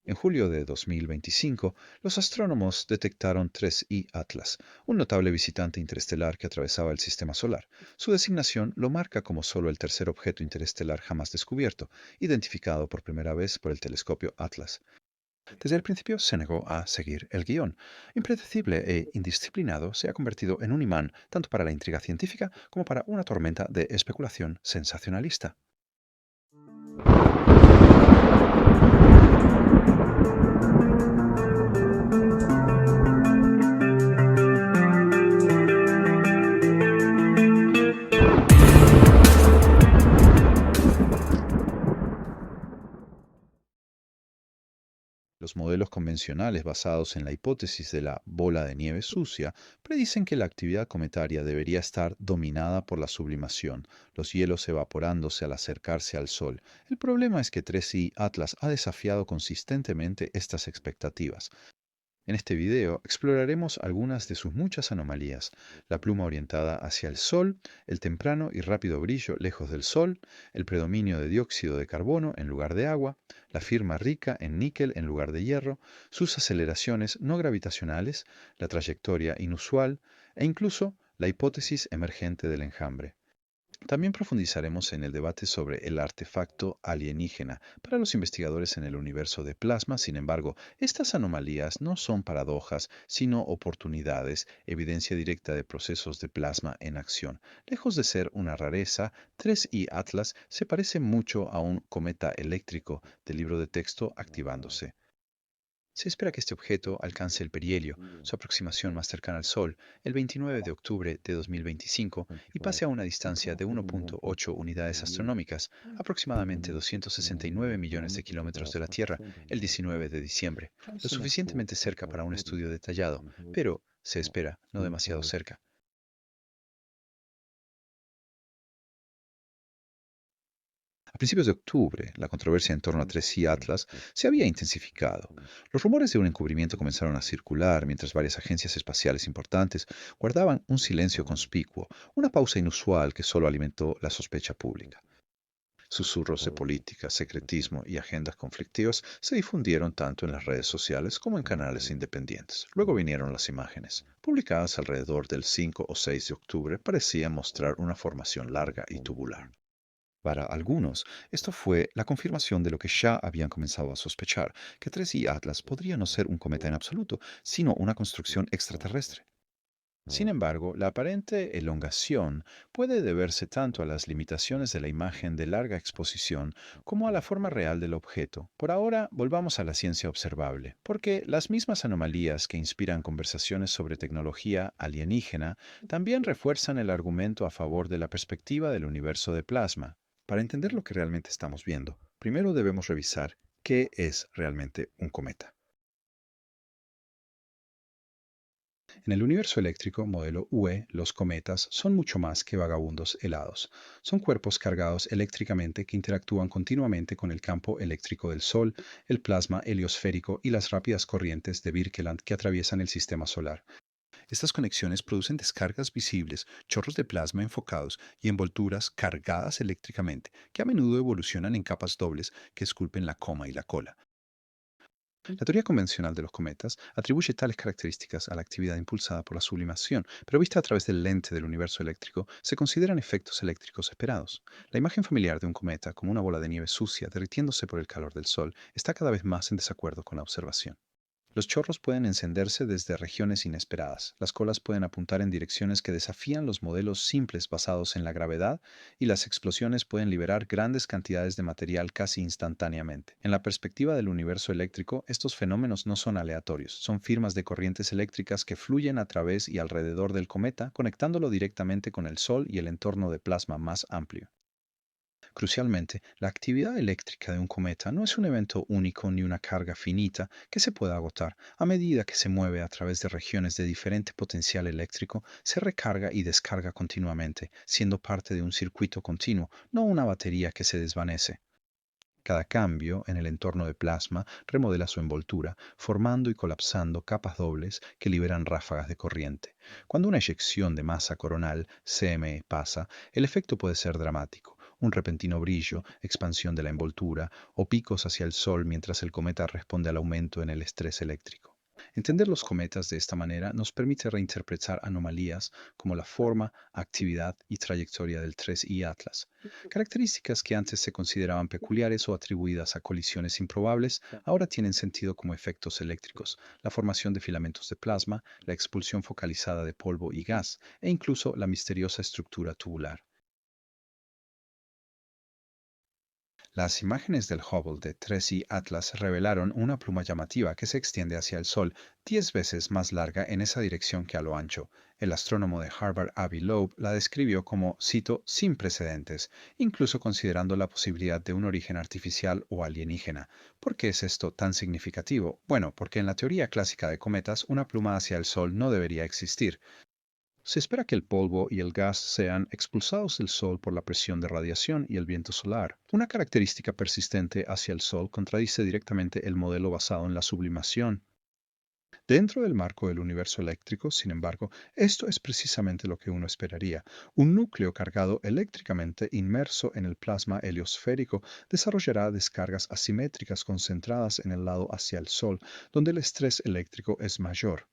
En julio de 2025, los astrónomos detectaron 3I Atlas, un notable visitante interestelar que atravesaba el sistema solar. Su designación lo marca como solo el tercer objeto interestelar jamás descubierto, identificado por primera vez por el telescopio Atlas. Desde el principio se negó a seguir el guión. Impredecible e indisciplinado, se ha convertido en un imán tanto para la intriga científica como para una tormenta de especulación sensacionalista. Los modelos convencionales basados en la hipótesis de la bola de nieve sucia predicen que la actividad cometaria debería estar dominada por la sublimación, los hielos evaporándose al acercarse al Sol. El problema es que 3I Atlas ha desafiado consistentemente estas expectativas. En este video exploraremos algunas de sus muchas anomalías: la pluma orientada hacia el Sol, el temprano y rápido brillo lejos del Sol, el predominio de dióxido de carbono en lugar de agua, la firma rica en níquel en lugar de hierro, sus aceleraciones no gravitacionales, la trayectoria inusual e incluso la hipótesis emergente del enjambre. También profundizaremos en el debate sobre el artefacto alienígena. Para los investigadores en el universo de plasma, sin embargo, estas anomalías no son paradojas, sino oportunidades, evidencia directa de procesos de plasma en acción. Lejos de ser una rareza, 3I Atlas se parece mucho a un cometa eléctrico del libro de texto activándose. Se espera que este objeto alcance el perihelio, su aproximación más cercana al Sol, el 29 de octubre de 2025 y pase a una distancia de 1.8 unidades astronómicas, aproximadamente 269 millones de kilómetros de la Tierra, el 19 de diciembre, lo suficientemente cerca para un estudio detallado, pero, se espera, no demasiado cerca. A principios de octubre, la controversia en torno a 3C Atlas se había intensificado. Los rumores de un encubrimiento comenzaron a circular mientras varias agencias espaciales importantes guardaban un silencio conspicuo, una pausa inusual que solo alimentó la sospecha pública. Susurros de política, secretismo y agendas conflictivas se difundieron tanto en las redes sociales como en canales independientes. Luego vinieron las imágenes. Publicadas alrededor del 5 o 6 de octubre, parecían mostrar una formación larga y tubular. Para algunos, esto fue la confirmación de lo que ya habían comenzado a sospechar, que 3I Atlas podría no ser un cometa en absoluto, sino una construcción extraterrestre. Sin embargo, la aparente elongación puede deberse tanto a las limitaciones de la imagen de larga exposición como a la forma real del objeto. Por ahora, volvamos a la ciencia observable, porque las mismas anomalías que inspiran conversaciones sobre tecnología alienígena también refuerzan el argumento a favor de la perspectiva del universo de plasma. Para entender lo que realmente estamos viendo, primero debemos revisar qué es realmente un cometa. En el universo eléctrico modelo UE, los cometas son mucho más que vagabundos helados. Son cuerpos cargados eléctricamente que interactúan continuamente con el campo eléctrico del Sol, el plasma heliosférico y las rápidas corrientes de Birkeland que atraviesan el sistema solar. Estas conexiones producen descargas visibles, chorros de plasma enfocados y envolturas cargadas eléctricamente, que a menudo evolucionan en capas dobles que esculpen la coma y la cola. La teoría convencional de los cometas atribuye tales características a la actividad impulsada por la sublimación, pero vista a través del lente del universo eléctrico, se consideran efectos eléctricos esperados. La imagen familiar de un cometa como una bola de nieve sucia derritiéndose por el calor del Sol está cada vez más en desacuerdo con la observación. Los chorros pueden encenderse desde regiones inesperadas, las colas pueden apuntar en direcciones que desafían los modelos simples basados en la gravedad y las explosiones pueden liberar grandes cantidades de material casi instantáneamente. En la perspectiva del universo eléctrico, estos fenómenos no son aleatorios, son firmas de corrientes eléctricas que fluyen a través y alrededor del cometa, conectándolo directamente con el Sol y el entorno de plasma más amplio. Crucialmente, la actividad eléctrica de un cometa no es un evento único ni una carga finita que se pueda agotar. A medida que se mueve a través de regiones de diferente potencial eléctrico, se recarga y descarga continuamente, siendo parte de un circuito continuo, no una batería que se desvanece. Cada cambio en el entorno de plasma remodela su envoltura, formando y colapsando capas dobles que liberan ráfagas de corriente. Cuando una eyección de masa coronal, CME, pasa, el efecto puede ser dramático. un repentino brillo, expansión de la envoltura o picos hacia el Sol mientras el cometa responde al aumento en el estrés eléctrico. Entender los cometas de esta manera nos permite reinterpretar anomalías como la forma, actividad y trayectoria del 3I Atlas. Características que antes se consideraban peculiares o atribuidas a colisiones improbables ahora tienen sentido como efectos eléctricos, la formación de filamentos de plasma, la expulsión focalizada de polvo y gas, e incluso la misteriosa estructura tubular. Las imágenes del Hubble de 3I Atlas revelaron una pluma llamativa que se extiende hacia el Sol 10 veces más larga en esa dirección que a lo ancho. El astrónomo de Harvard Avi Loeb la describió como, cito, sin precedentes, incluso considerando la posibilidad de un origen artificial o alienígena. ¿Por qué es esto tan significativo? Bueno, porque en la teoría clásica de cometas, una pluma hacia el Sol no debería existir. Se espera que el polvo y el gas sean expulsados del Sol por la presión de radiación y el viento solar. Una característica persistente hacia el Sol contradice directamente el modelo basado en la sublimación. Dentro del marco del universo eléctrico, sin embargo, esto es precisamente lo que uno esperaría. Un núcleo cargado eléctricamente inmerso en el plasma heliosférico desarrollará descargas asimétricas concentradas en el lado hacia el Sol, donde el estrés eléctrico es mayor.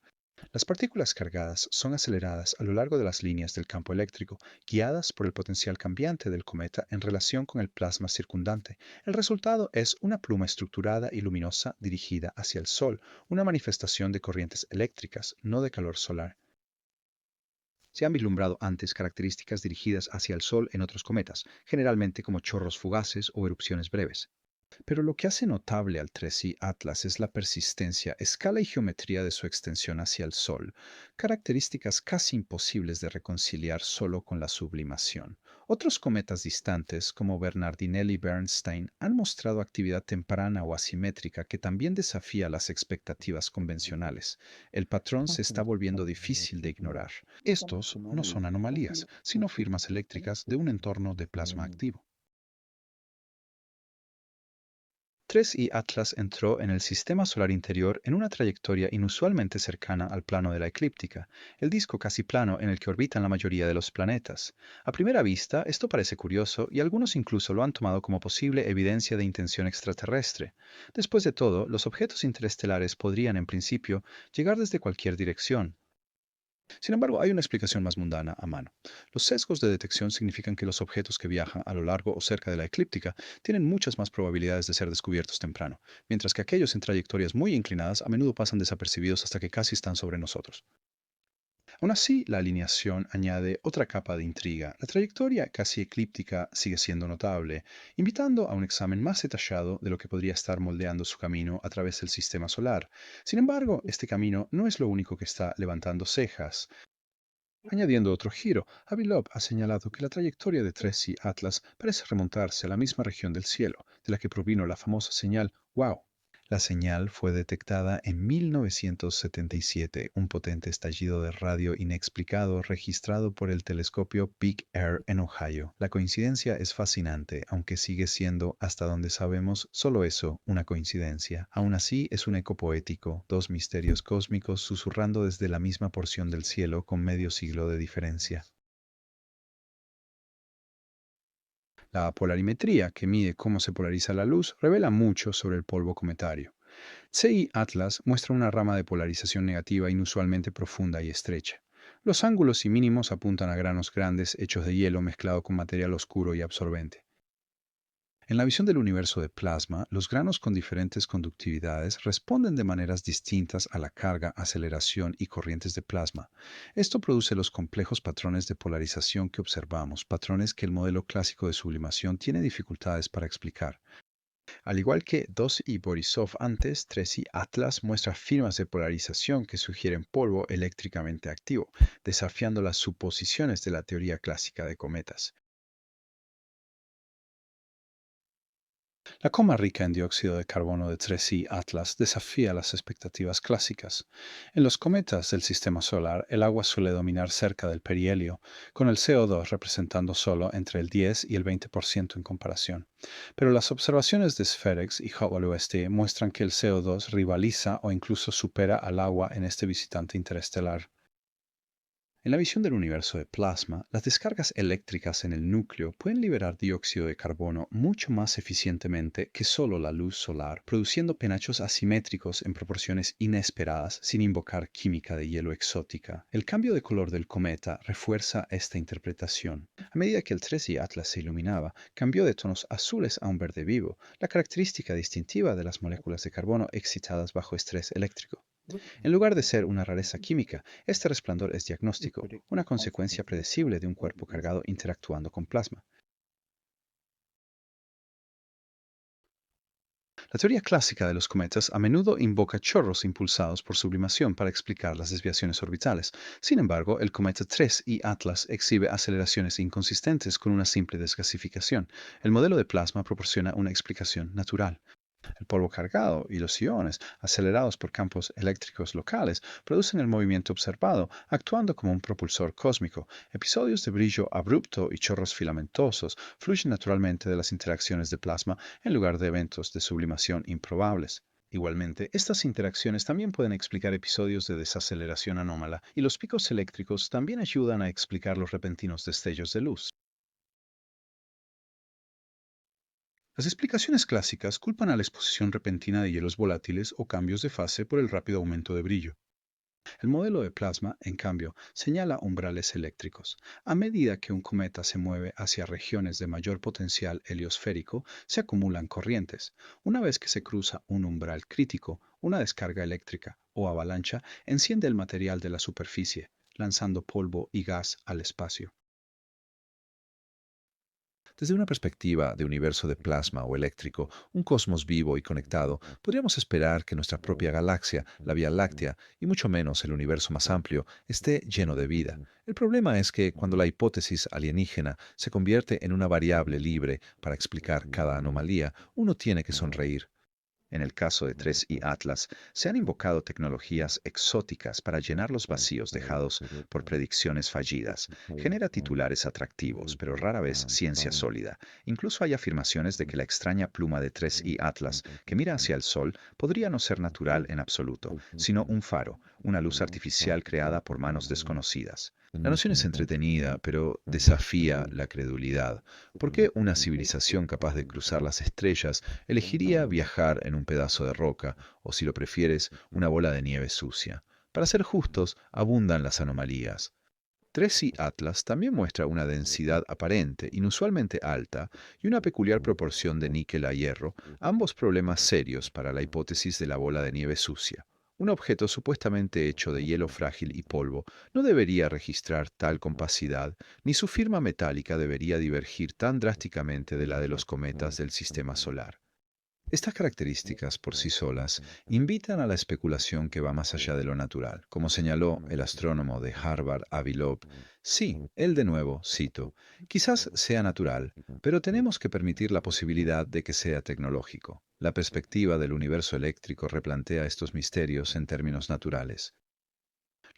Las partículas cargadas son aceleradas a lo largo de las líneas del campo eléctrico, guiadas por el potencial cambiante del cometa en relación con el plasma circundante. El resultado es una pluma estructurada y luminosa dirigida hacia el Sol, una manifestación de corrientes eléctricas, no de calor solar. Se han vislumbrado antes características dirigidas hacia el Sol en otros cometas, generalmente como chorros fugaces o erupciones breves. Pero lo que hace notable al 3i Atlas es la persistencia, escala y geometría de su extensión hacia el Sol, características casi imposibles de reconciliar solo con la sublimación. Otros cometas distantes, como Bernardinelli-Bernstein, han mostrado actividad temprana o asimétrica que también desafía las expectativas convencionales. El patrón se está volviendo difícil de ignorar. Estos no son anomalías, sino firmas eléctricas de un entorno de plasma activo. 3I Atlas entró en el sistema solar interior en una trayectoria inusualmente cercana al plano de la eclíptica, el disco casi plano en el que orbitan la mayoría de los planetas. A primera vista, esto parece curioso y algunos incluso lo han tomado como posible evidencia de intención extraterrestre. Después de todo, los objetos interestelares podrían, en principio, llegar desde cualquier dirección. Sin embargo, hay una explicación más mundana a mano. Los sesgos de detección significan que los objetos que viajan a lo largo o cerca de la eclíptica tienen muchas más probabilidades de ser descubiertos temprano, mientras que aquellos en trayectorias muy inclinadas a menudo pasan desapercibidos hasta que casi están sobre nosotros. Aún así, la alineación añade otra capa de intriga. La trayectoria casi eclíptica sigue siendo notable, invitando a un examen más detallado de lo que podría estar moldeando su camino a través del sistema solar. Sin embargo, este camino no es lo único que está levantando cejas. Añadiendo otro giro, Avilov ha señalado que la trayectoria de Tracy Atlas parece remontarse a la misma región del cielo, de la que provino la famosa señal WOW. La señal fue detectada en 1977, un potente estallido de radio inexplicado registrado por el telescopio Big Air en Ohio. La coincidencia es fascinante, aunque sigue siendo, hasta donde sabemos, solo eso, una coincidencia. Aún así, es un eco poético, dos misterios cósmicos susurrando desde la misma porción del cielo con medio siglo de diferencia. La polarimetría, que mide cómo se polariza la luz, revela mucho sobre el polvo cometario. CI Atlas muestra una rama de polarización negativa inusualmente profunda y estrecha. Los ángulos y mínimos apuntan a granos grandes hechos de hielo mezclado con material oscuro y absorbente. En la visión del universo de plasma, los granos con diferentes conductividades responden de maneras distintas a la carga, aceleración y corrientes de plasma. Esto produce los complejos patrones de polarización que observamos, patrones que el modelo clásico de sublimación tiene dificultades para explicar. Al igual que 2 y Borisov antes, 3 y Atlas muestra firmas de polarización que sugieren polvo eléctricamente activo, desafiando las suposiciones de la teoría clásica de cometas. La coma rica en dióxido de carbono de 3i Atlas desafía las expectativas clásicas. En los cometas del sistema solar, el agua suele dominar cerca del perihelio, con el CO2 representando solo entre el 10 y el 20% en comparación. Pero las observaciones de Spherex y Hubble OST muestran que el CO2 rivaliza o incluso supera al agua en este visitante interestelar. En la visión del universo de plasma, las descargas eléctricas en el núcleo pueden liberar dióxido de carbono mucho más eficientemente que solo la luz solar, produciendo penachos asimétricos en proporciones inesperadas sin invocar química de hielo exótica. El cambio de color del cometa refuerza esta interpretación. A medida que el 3I Atlas se iluminaba, cambió de tonos azules a un verde vivo, la característica distintiva de las moléculas de carbono excitadas bajo estrés eléctrico. En lugar de ser una rareza química, este resplandor es diagnóstico, una consecuencia predecible de un cuerpo cargado interactuando con plasma. La teoría clásica de los cometas a menudo invoca chorros impulsados por sublimación para explicar las desviaciones orbitales. Sin embargo, el cometa 3I Atlas exhibe aceleraciones inconsistentes con una simple desgasificación. El modelo de plasma proporciona una explicación natural. El polvo cargado y los iones, acelerados por campos eléctricos locales, producen el movimiento observado, actuando como un propulsor cósmico. Episodios de brillo abrupto y chorros filamentosos fluyen naturalmente de las interacciones de plasma en lugar de eventos de sublimación improbables. Igualmente, estas interacciones también pueden explicar episodios de desaceleración anómala, y los picos eléctricos también ayudan a explicar los repentinos destellos de luz. Las explicaciones clásicas culpan a la exposición repentina de hielos volátiles o cambios de fase por el rápido aumento de brillo. El modelo de plasma, en cambio, señala umbrales eléctricos. A medida que un cometa se mueve hacia regiones de mayor potencial heliosférico, se acumulan corrientes. Una vez que se cruza un umbral crítico, una descarga eléctrica o avalancha enciende el material de la superficie, lanzando polvo y gas al espacio. Desde una perspectiva de universo de plasma o eléctrico, un cosmos vivo y conectado, podríamos esperar que nuestra propia galaxia, la Vía Láctea, y mucho menos el universo más amplio, esté lleno de vida. El problema es que cuando la hipótesis alienígena se convierte en una variable libre para explicar cada anomalía, uno tiene que sonreír. En el caso de 3 y Atlas, se han invocado tecnologías exóticas para llenar los vacíos dejados por predicciones fallidas. Genera titulares atractivos, pero rara vez ciencia sólida. Incluso hay afirmaciones de que la extraña pluma de 3 y Atlas, que mira hacia el Sol, podría no ser natural en absoluto, sino un faro, una luz artificial creada por manos desconocidas. La noción es entretenida, pero desafía la credulidad. ¿Por qué una civilización capaz de cruzar las estrellas elegiría viajar en un pedazo de roca o, si lo prefieres, una bola de nieve sucia? Para ser justos, abundan las anomalías. Tracy Atlas también muestra una densidad aparente, inusualmente alta, y una peculiar proporción de níquel a hierro, ambos problemas serios para la hipótesis de la bola de nieve sucia. Un objeto supuestamente hecho de hielo frágil y polvo no debería registrar tal compacidad, ni su firma metálica debería divergir tan drásticamente de la de los cometas del sistema solar. Estas características por sí solas invitan a la especulación que va más allá de lo natural, como señaló el astrónomo de Harvard Avi Loeb. Sí, él de nuevo, cito, quizás sea natural, pero tenemos que permitir la posibilidad de que sea tecnológico. La perspectiva del universo eléctrico replantea estos misterios en términos naturales.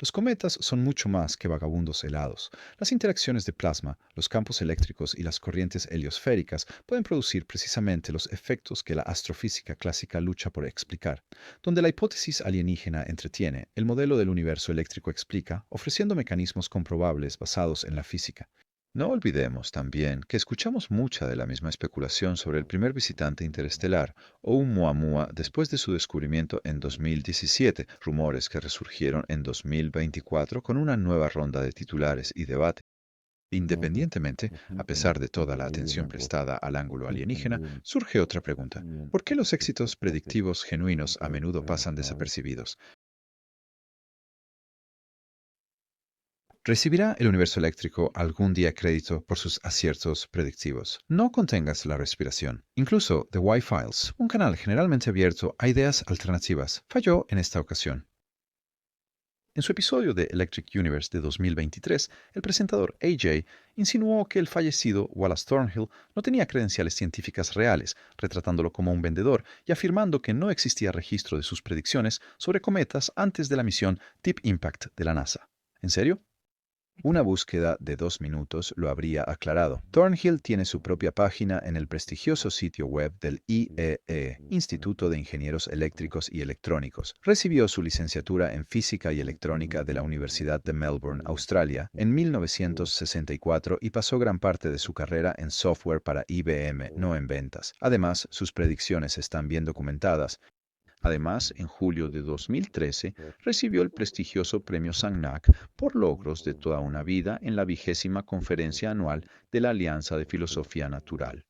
Los cometas son mucho más que vagabundos helados. Las interacciones de plasma, los campos eléctricos y las corrientes heliosféricas pueden producir precisamente los efectos que la astrofísica clásica lucha por explicar. Donde la hipótesis alienígena entretiene, el modelo del universo eléctrico explica, ofreciendo mecanismos comprobables basados en la física. No olvidemos también que escuchamos mucha de la misma especulación sobre el primer visitante interestelar, Oumuamua, después de su descubrimiento en 2017, rumores que resurgieron en 2024 con una nueva ronda de titulares y debate. Independientemente, a pesar de toda la atención prestada al ángulo alienígena, surge otra pregunta. ¿Por qué los éxitos predictivos genuinos a menudo pasan desapercibidos? ¿Recibirá el universo eléctrico algún día crédito por sus aciertos predictivos? No contengas la respiración. Incluso The Y-Files, un canal generalmente abierto a ideas alternativas, falló en esta ocasión. En su episodio de Electric Universe de 2023, el presentador AJ insinuó que el fallecido Wallace Thornhill no tenía credenciales científicas reales, retratándolo como un vendedor y afirmando que no existía registro de sus predicciones sobre cometas antes de la misión Deep Impact de la NASA. ¿En serio? Una búsqueda de 2 minutos lo habría aclarado. Thornhill tiene su propia página en el prestigioso sitio web del IEE, Instituto de Ingenieros Eléctricos y Electrónicos. Recibió su licenciatura en Física y Electrónica de la Universidad de Melbourne, Australia, en 1964 y pasó gran parte de su carrera en software para IBM, no en ventas. Además, sus predicciones están bien documentadas. Además, en julio de 2013 recibió el prestigioso Premio Sagnac por logros de toda una vida en la 20ª conferencia anual de la Alianza de Filosofía Natural.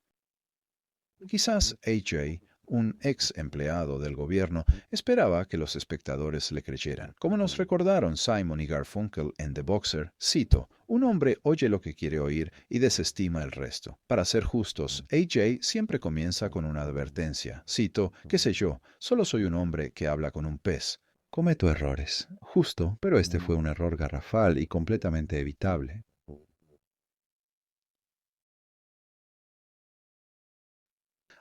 Quizás AJ, un ex empleado del gobierno, esperaba que los espectadores le creyeran. Como nos recordaron Simon y Garfunkel en The Boxer, cito, un hombre oye lo que quiere oír y desestima el resto. Para ser justos, AJ siempre comienza con una advertencia. Cito, qué sé yo, solo soy un hombre que habla con un pez. Cometo errores. Justo, pero este fue un error garrafal y completamente evitable.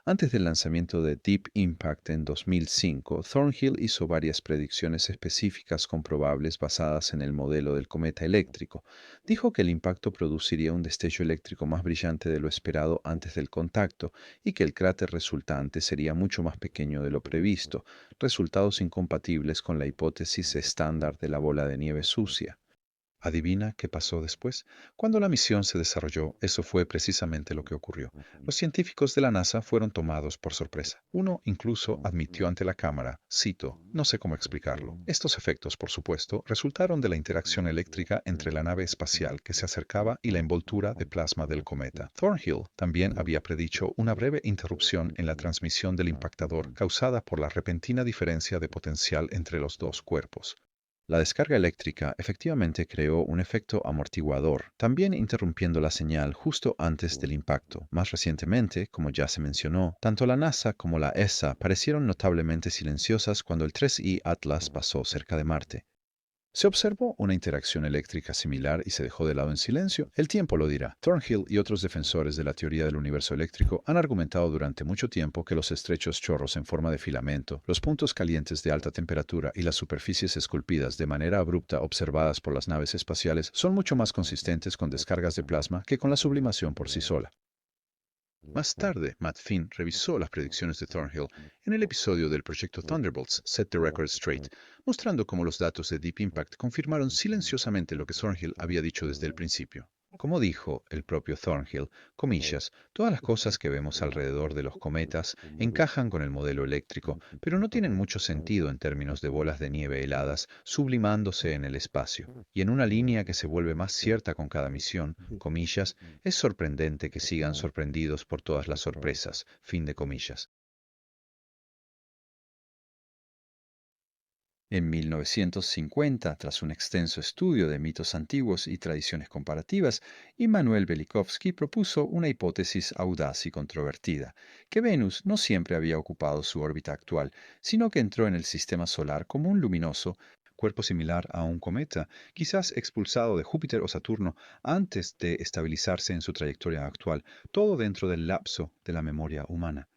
Antes del lanzamiento de Deep Impact en 2005, Thornhill hizo varias predicciones específicas comprobables basadas en el modelo del cometa eléctrico. Dijo que el impacto produciría un destello eléctrico más brillante de lo esperado antes del contacto y que el cráter resultante sería mucho más pequeño de lo previsto, resultados incompatibles con la hipótesis estándar de la bola de nieve sucia. ¿Adivina qué pasó después? Cuando la misión se desarrolló, eso fue precisamente lo que ocurrió. Los científicos de la NASA fueron tomados por sorpresa. Uno incluso admitió ante la cámara, cito, no sé cómo explicarlo. Estos efectos, por supuesto, resultaron de la interacción eléctrica entre la nave espacial que se acercaba y la envoltura de plasma del cometa. Thornhill también había predicho una breve interrupción en la transmisión del impactador causada por la repentina diferencia de potencial entre los dos cuerpos. La descarga eléctrica efectivamente creó un efecto amortiguador, también interrumpiendo la señal justo antes del impacto. Más recientemente, como ya se mencionó, tanto la NASA como la ESA parecieron notablemente silenciosas cuando el 3I Atlas pasó cerca de Marte. ¿Se observó una interacción eléctrica similar y se dejó de lado en silencio? El tiempo lo dirá. Thornhill y otros defensores de la teoría del universo eléctrico han argumentado durante mucho tiempo que los estrechos chorros en forma de filamento, los puntos calientes de alta temperatura y las superficies esculpidas de manera abrupta observadas por las naves espaciales son mucho más consistentes con descargas de plasma que con la sublimación por sí sola. Más tarde, Matt Finn revisó las predicciones de Thornhill en el episodio del proyecto Thunderbolts, Set the Record Straight, mostrando cómo los datos de Deep Impact confirmaron silenciosamente lo que Thornhill había dicho desde el principio. Como dijo el propio Thornhill, comillas, todas las cosas que vemos alrededor de los cometas encajan con el modelo eléctrico, pero no tienen mucho sentido en términos de bolas de nieve heladas sublimándose en el espacio. Y en una línea que se vuelve más cierta con cada misión, comillas, es sorprendente que sigan sorprendidos por todas las sorpresas. Fin de comillas. En 1950, tras un extenso estudio de mitos antiguos y tradiciones comparativas, Immanuel Velikovsky propuso una hipótesis audaz y controvertida, que Venus no siempre había ocupado su órbita actual, sino que entró en el sistema solar como un luminoso Cuerpo similar a un cometa, quizás expulsado de Júpiter o Saturno antes de estabilizarse en su trayectoria actual, todo dentro del lapso de la memoria humana.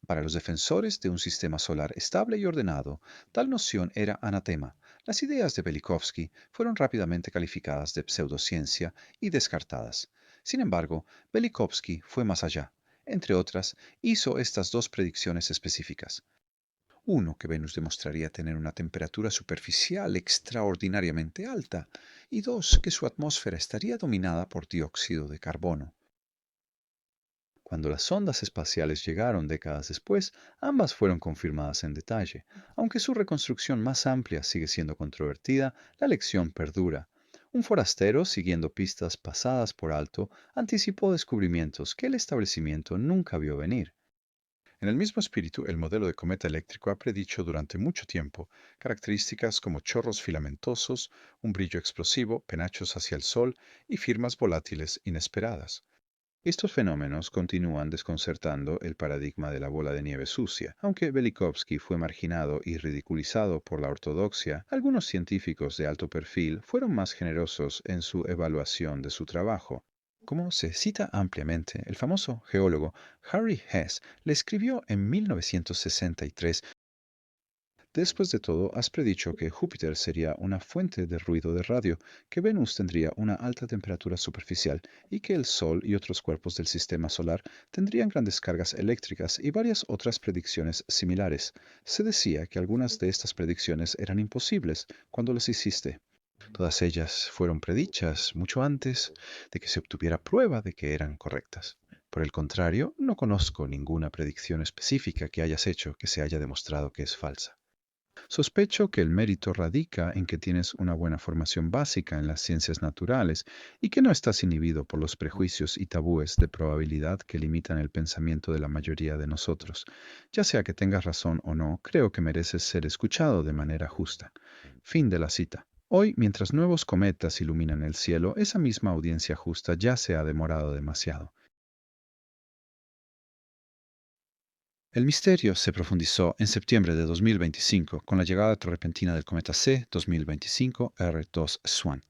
Para los defensores de un sistema solar estable y ordenado, tal noción era anatema. Las ideas de Velikovsky fueron rápidamente calificadas de pseudociencia y descartadas. Sin embargo, Velikovsky fue más allá. Entre otras, hizo estas dos predicciones específicas. Uno, que Venus demostraría tener una temperatura superficial extraordinariamente alta, y dos, que su atmósfera estaría dominada por dióxido de carbono. Cuando las sondas espaciales llegaron décadas después, ambas fueron confirmadas en detalle. Aunque su reconstrucción más amplia sigue siendo controvertida, la lección perdura. Un forastero, siguiendo pistas pasadas por alto, anticipó descubrimientos que el establecimiento nunca vio venir. En el mismo espíritu, el modelo de cometa eléctrico ha predicho durante mucho tiempo características como chorros filamentosos, un brillo explosivo, penachos hacia el Sol y firmas volátiles inesperadas. Estos fenómenos continúan desconcertando el paradigma de la bola de nieve sucia. Aunque Velikovsky fue marginado y ridiculizado por la ortodoxia, algunos científicos de alto perfil fueron más generosos en su evaluación de su trabajo. Como se cita ampliamente, el famoso geólogo Harry Hess le escribió en 1963 Después de todo, has predicho que Júpiter sería una fuente de ruido de radio, que Venus tendría una alta temperatura superficial y que el Sol y otros cuerpos del sistema solar tendrían grandes cargas eléctricas y varias otras predicciones similares. Se decía que algunas de estas predicciones eran imposibles cuando las hiciste. Todas ellas fueron predichas mucho antes de que se obtuviera prueba de que eran correctas. Por el contrario, no conozco ninguna predicción específica que hayas hecho que se haya demostrado que es falsa. Sospecho que el mérito radica en que tienes una buena formación básica en las ciencias naturales y que no estás inhibido por los prejuicios y tabúes de probabilidad que limitan el pensamiento de la mayoría de nosotros. Ya sea que tengas razón o no, creo que mereces ser escuchado de manera justa. Fin de la cita. Hoy, mientras nuevos cometas iluminan el cielo, esa misma audiencia justa ya se ha demorado demasiado. El misterio se profundizó en septiembre de 2025 con la llegada repentina del cometa C 2025 R2 Swan.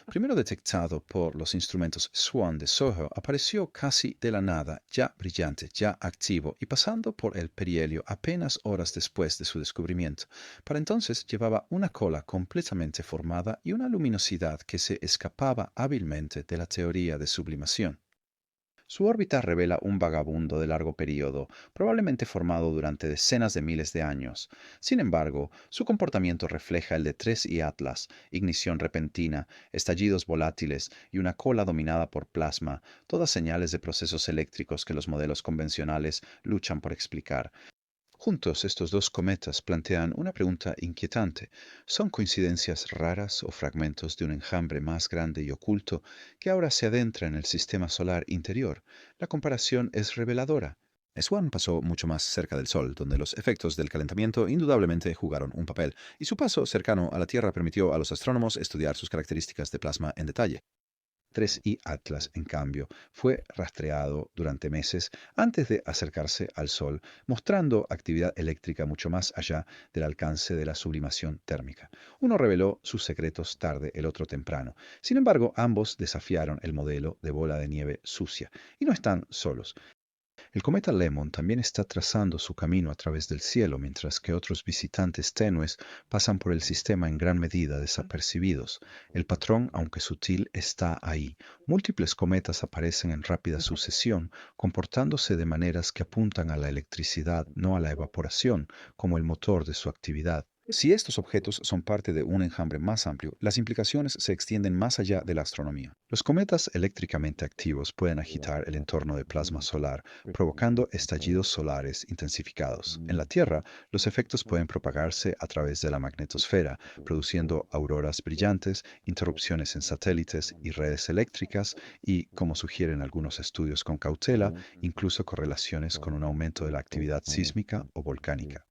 Primero detectado por los instrumentos Swan de SOHO, apareció casi de la nada, ya brillante, ya activo y pasando por el perihelio apenas horas después de su descubrimiento. Para entonces llevaba una cola completamente formada y una luminosidad que se escapaba hábilmente de la teoría de sublimación. Su órbita revela un vagabundo de largo período, probablemente formado durante decenas de miles de años. Sin embargo, su comportamiento refleja el de 3I Atlas: ignición repentina, estallidos volátiles y una cola dominada por plasma, todas señales de procesos eléctricos que los modelos convencionales luchan por explicar. Juntos, estos dos cometas plantean una pregunta inquietante. ¿Son coincidencias raras o fragmentos de un enjambre más grande y oculto que ahora se adentra en el sistema solar interior? La comparación es reveladora. Swan pasó mucho más cerca del Sol, donde los efectos del calentamiento indudablemente jugaron un papel, y su paso cercano a la Tierra permitió a los astrónomos estudiar sus características de plasma en detalle. 3I Atlas, en cambio, fue rastreado durante meses antes de acercarse al Sol, mostrando actividad eléctrica mucho más allá del alcance de la sublimación térmica. Uno reveló sus secretos tarde, el otro temprano. Sin embargo, ambos desafiaron el modelo de bola de nieve sucia, y no están solos. El cometa Lemon también está trazando su camino a través del cielo, mientras que otros visitantes tenues pasan por el sistema en gran medida desapercibidos. El patrón, aunque sutil, está ahí. Múltiples cometas aparecen en rápida sucesión, comportándose de maneras que apuntan a la electricidad, no a la evaporación, como el motor de su actividad. Si estos objetos son parte de un enjambre más amplio, las implicaciones se extienden más allá de la astronomía. Los cometas eléctricamente activos pueden agitar el entorno de plasma solar, provocando estallidos solares intensificados. En la Tierra, los efectos pueden propagarse a través de la magnetosfera, produciendo auroras brillantes, interrupciones en satélites y redes eléctricas y, como sugieren algunos estudios con cautela, incluso correlaciones con un aumento de la actividad sísmica o volcánica.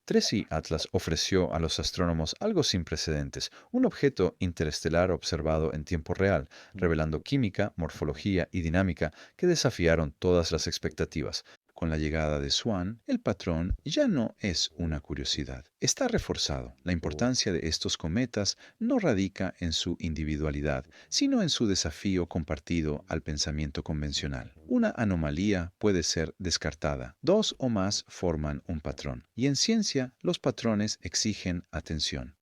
3i Atlas ofreció a los astrónomos algo sin precedentes, un objeto interestelar observado en tiempo real, revelando química, morfología y dinámica que desafiaron todas las expectativas. Con la llegada de Swan, el patrón ya no es una curiosidad. Está reforzado. La importancia de estos cometas no radica en su individualidad, sino en su desafío compartido al pensamiento convencional. Una anomalía puede ser descartada. Dos o más forman un patrón. Y en ciencia, los patrones exigen atención.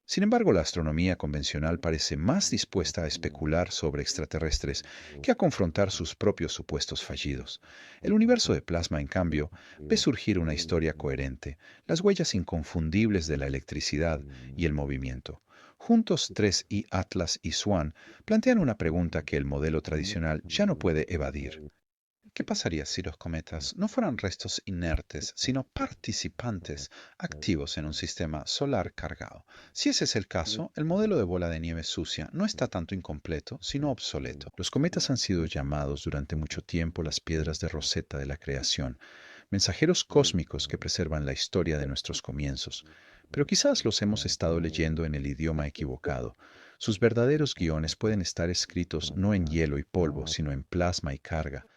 Sin embargo, la astronomía convencional parece más dispuesta a especular sobre extraterrestres que a confrontar sus propios supuestos fallidos. El universo de plasma, en cambio, ve surgir una historia coherente, las huellas inconfundibles de la electricidad y el movimiento. Juntos, 3i Atlas y Swan plantean una pregunta que el modelo tradicional ya no puede evadir. ¿Qué pasaría si los cometas no fueran restos inertes, sino participantes activos en un sistema solar cargado? Si ese es el caso, el modelo de bola de nieve sucia no está tanto incompleto, sino obsoleto. Los cometas han sido llamados durante mucho tiempo las piedras de Rosetta de la creación, mensajeros cósmicos que preservan la historia de nuestros comienzos. Pero quizás los hemos estado leyendo en el idioma equivocado. Sus verdaderos guiones pueden estar escritos no en hielo y polvo, sino en plasma y carga.